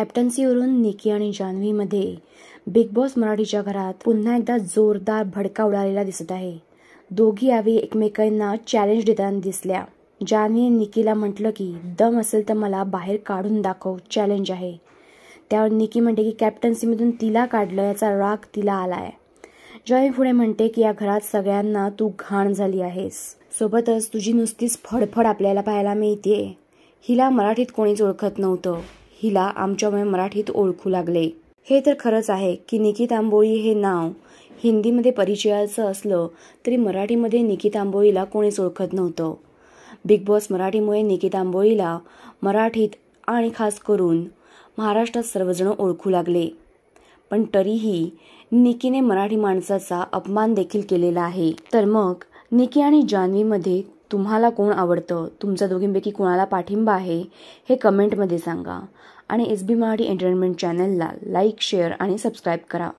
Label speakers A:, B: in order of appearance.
A: कॅप्टन्सीवरून निकी आणि जान्हवीमध्ये big boss मराठीच्या घरात पुन्हा एकदा जोरदार भडका उडालेला दिसत आहे। दोघी यावेळी एकमेकांना चॅलेंज देताना दिसल्या। जान्हवीने निकीला म्हटलं की दम असेल तर मला बाहेर काढून दाखव, चॅलेंज आहे। त्यावर निकी म्हणते की कॅप्टन्सीमधून तिला काढलं याचा राग तिला आलाय। जान्हवी पुढे म्हणते की या घरात सगळ्यांना तू घाण झाली आहेस, सोबतच तुझी नुसतीच फडफड आपल्याला पाहायला मिळते। हिला मराठीत कोणीच ओळखत नव्हतं, हिला आमच्यामुळे मराठीत ओळखू लागले। हे तर खरंच आहे की निकी तांबोळी हे नाव हिंदीमध्ये परिचयाचं असलं तरी मराठीमध्ये निकी तांबोळीला कोणीच ओळखत नव्हतं। बिग बॉस मराठीमुळे निकी तांबोळीला मराठीत आणि खास करून महाराष्ट्रात सर्वजण ओळखू लागले। पण तरीही निकीने मराठी माणसाचा अपमान देखील केलेला आहे। तर मग निकी आणि जान्हवीमध्ये तुम्हाला कोण आवडतं, तुमच्या दोघींपैकी कोणाला पाठिंबा आहे हे कमेंटमध्ये सांगा आणि SB मराठी एंटरटेनमेंट चॅनलला लाईक, शेअर आणि सबस्क्राईब करा।